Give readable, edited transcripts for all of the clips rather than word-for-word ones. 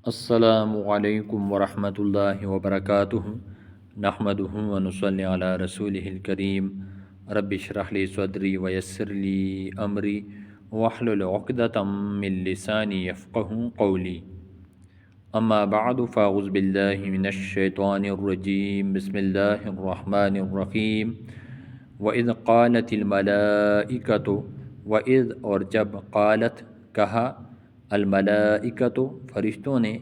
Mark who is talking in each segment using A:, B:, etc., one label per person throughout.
A: السلام علیکم ورحمۃ اللہ وبرکاتہ نحمدہ ونصلی علی رسولہ الکریم رب اشرح لی صدری ویسر لی امری واحلل عقدۃ من لسانی یفقہوا قولی اما بعد فاعوذ باللہ من الشیطان الرجیم بسم اللہ الرحمن الرحیم وَإِذْ قَالَتِ الْمَلَائِكَةُ وَإِذْ اور جب قالت کہا الملائکۃ فرشتوں نے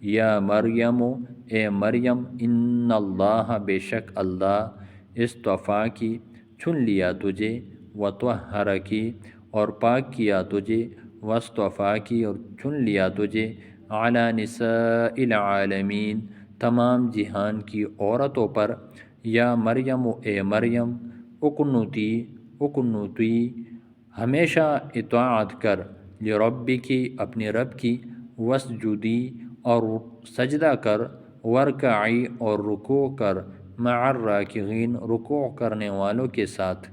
A: یا مریم اے مریم ان اللہ بے شک اللہ اصطفیٰ کی چن لیا تجھے وطہر کی اور پاک کیا تجھے واصطفیٰ کی اور چن لیا تجھے علی نساء العالمین تمام جہان کی عورتوں پر یا مریم اے مریم اقنوتی ہمیشہ اطاعت کر لربی کی اپنے رب کی وسجودی اور سجدہ کر ورکعی اور رکوع کر مع الراکعین رکوع کرنے والوں کے ساتھ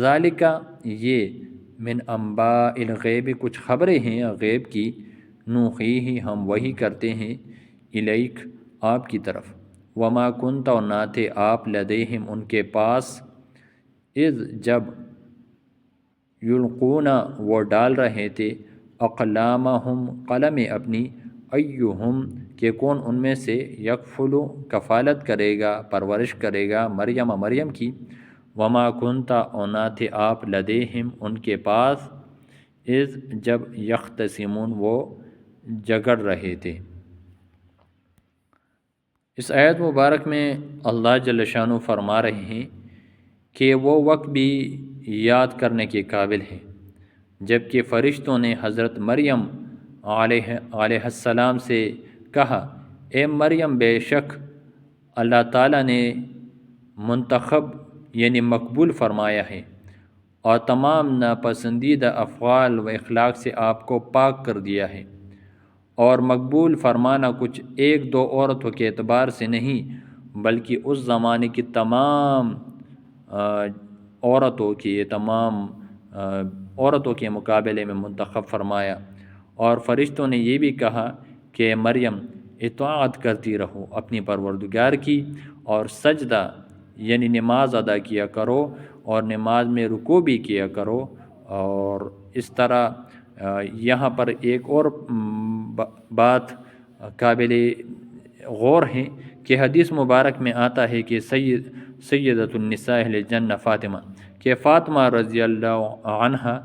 A: ذالکہ یہ من انباء الغیب کچھ خبریں ہیں غیب کی نوحیہ ہم وحی کرتے ہیں الیک آپ کی طرف وما کنت اور نہ تھے آپ لدیہم ان کے پاس اذ جب یلقون وہ ڈال رہے تھے اقلامہم قلم اپنی ایہم کہ کون ان میں سے یکفلو کفالت کرے گا پرورش کرے گا مریم کی وما کنتا اور نہ تھے آپ لدیہم ان کے پاس اذ جب یختصمون وہ جگڑ رہے تھے۔ اس آیت مبارک میں اللہ جل شانہ فرما رہے ہیں کہ وہ وقت بھی یاد کرنے کے قابل ہے جب کہ فرشتوں نے حضرت مریم علیہ السلام سے کہا اے مریم بے شک اللہ تعالیٰ نے منتخب یعنی مقبول فرمایا ہے اور تمام ناپسندیدہ افعال و اخلاق سے آپ کو پاک کر دیا ہے، اور مقبول فرمانا کچھ ایک دو عورتوں کے اعتبار سے نہیں بلکہ اس زمانے کی تمام عورتوں کے مقابلے میں منتخب فرمایا۔ اور فرشتوں نے یہ بھی کہا کہ مریم اطاعت کرتی رہو اپنی پروردگار کی اور سجدہ یعنی نماز ادا کیا کرو اور نماز میں رکوع بھی کیا کرو۔ اور اس طرح یہاں پر ایک اور بات قابل غور ہے کہ حدیث مبارک میں آتا ہے کہ سیدۃ النساء اہل جنہ فاطمہ کہ فاطمہ رضی اللہ عنہا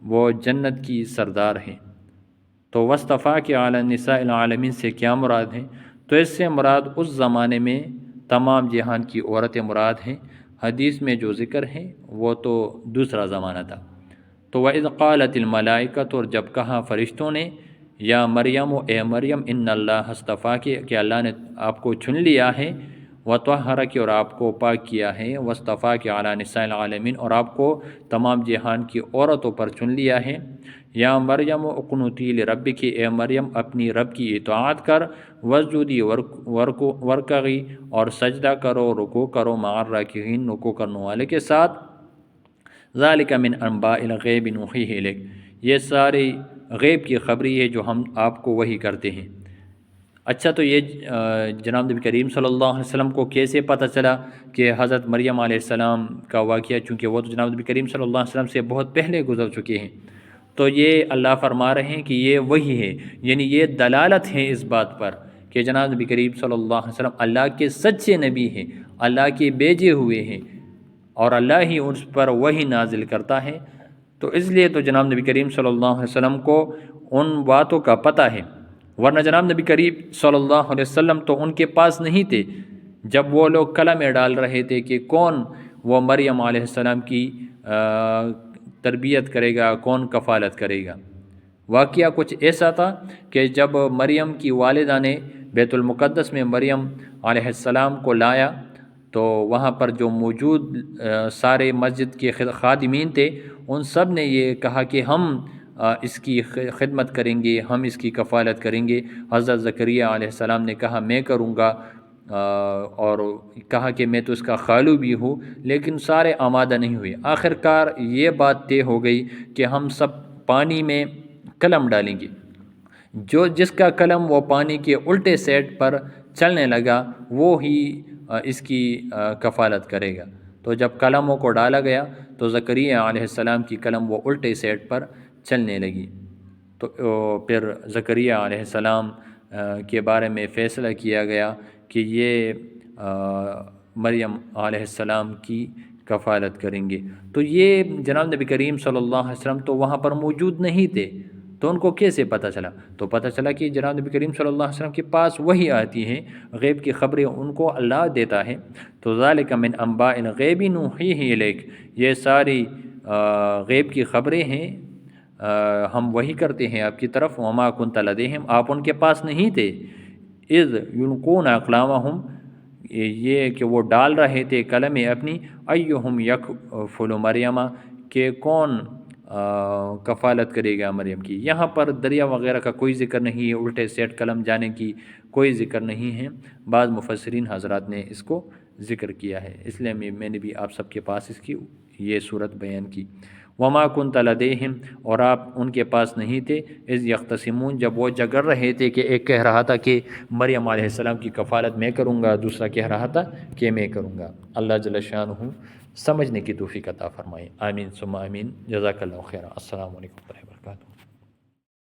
A: وہ جنت کی سردار ہیں۔ تو واصطفیٰ کے علی نساء العالمین سے کیا مراد ہے؟ تو اس سے مراد اس زمانے میں تمام جہان کی عورتیں مراد ہیں، حدیث میں جو ذکر ہیں وہ تو دوسرا زمانہ تھا۔ تو وَإِذْ قَالَتِ الْمَلَائِكَةُ اور جب کہا فرشتوں نے یا مریم اے مریم ان اللہ اصطفیٰ کہ اللہ نے آپ کو چن لیا ہے وطہر کی اور آپ کو پاک کیا ہے واصطفیٰ کہ علی نساء العالمین اور آپ کو تمام جہان کی عورتوں پر چن لیا ہے یا مریم اقنوتی لربی کی اے مریم اپنی رب کی اطاعت کر وسجودی ورکعی اور سجدہ کرو رکوع کرو مع الراکعین رکوع کرنے والے کے ساتھ ذالک من انباء الغیب نوحیہ الیک یہ ساری غیب کی خبری ہے جو ہم آپ کو وحی کرتے ہیں۔ اچھا تو یہ جناب نبی کریم صلی اللہ علیہ وسلم کو کیسے پتہ چلا کہ حضرت مریم علیہ السلام کا واقعہ، چونکہ وہ تو جناب نبی کریم صلی اللہ علیہ وسلم سے بہت پہلے گزر چکے ہیں، تو یہ اللہ فرما رہے ہیں کہ یہ وحی ہے، یعنی یہ دلالت ہے اس بات پر کہ جناب نبی کریم صلی اللہ علیہ وسلم اللہ کے سچے نبی ہیں، اللہ کے بھیجے ہوئے ہیں اور اللہ ہی اس پر وحی نازل کرتا ہے۔ تو اس لیے تو جناب نبی کریم صلی اللہ علیہ وسلم کو ان باتوں کا پتہ ہے، ورنہ جناب نبی کریم صلی اللہ علیہ وسلم تو ان کے پاس نہیں تھے جب وہ لوگ کلا میں ڈال رہے تھے کہ کون وہ مریم علیہ السلام کی تربیت کرے گا، کون کفالت کرے گا۔ واقعہ کچھ ایسا تھا کہ جب مریم کی والدہ نے بیت المقدس میں مریم علیہ السلام کو لایا تو وہاں پر جو موجود سارے مسجد کے خادمین تھے ان سب نے یہ کہا کہ ہم اس کی خدمت کریں گے، ہم اس کی کفالت کریں گے۔ حضرت زکریا علیہ السلام نے کہا میں کروں گا، اور کہا کہ میں تو اس کا خالو بھی ہوں، لیکن سارے آمادہ نہیں ہوئے۔ آخر کار یہ بات طے ہو گئی کہ ہم سب پانی میں قلم ڈالیں گے، جس کا قلم وہ پانی کے الٹے سیٹ پر چلنے لگا وہ ہی اس کی کفالت کرے گا۔ تو جب قلموں کو ڈالا گیا تو زکریا علیہ السلام کی قلم وہ الٹے سیٹ پر چلنے لگی، تو پھر زکریا علیہ السلام کے بارے میں فیصلہ کیا گیا کہ یہ مریم علیہ السلام کی کفالت کریں گے۔ تو یہ جناب نبی کریم صلی اللہ علیہ وسلم تو وہاں پر موجود نہیں تھے، تو ان کو کیسے پتہ چلا؟ تو پتہ چلا کہ جناب نبی کریم صلی اللہ علیہ وسلم کے پاس وحی آتی ہے، غیب کی خبریں ان کو اللہ دیتا ہے۔ تو ذالک من انباء الغیب نوحیہ الیک، یہ ساری غیب کی خبریں ہیں، ہم وحی کرتے ہیں آپ کی طرف۔ وما کنت لدیہم، آپ ان کے پاس نہیں تھے، اذ یلقون اقلامہم، یہ کہ وہ ڈال رہے تھے قلمیں اپنی، ایہم یکفل مریم، کہ کون کفالت کرے گا مریم کی۔ یہاں پر دریا وغیرہ کا کوئی ذکر نہیں ہے، الٹے سیٹ قلم جانے کی کوئی ذکر نہیں ہے، بعض مفسرین حضرات نے اس کو ذکر کیا ہے، اس لیے میں نے بھی آپ سب کے پاس اس کی یہ صورت بیان کی۔ وما کنت لدیہم، اور آپ ان کے پاس نہیں تھے، اذ یختصمون، جب وہ جگر رہے تھے کہ ایک کہہ رہا تھا کہ مریم علیہ السلام کی کفالت میں کروں گا، دوسرا کہہ رہا تھا کہ میں کروں گا۔ اللہ جل شانہ سمجھنے کی توفیق عطا فرمائے، آمین ثم آمین، جزاک اللہ خیرا، السلام علیکم ورحمۃ اللہ۔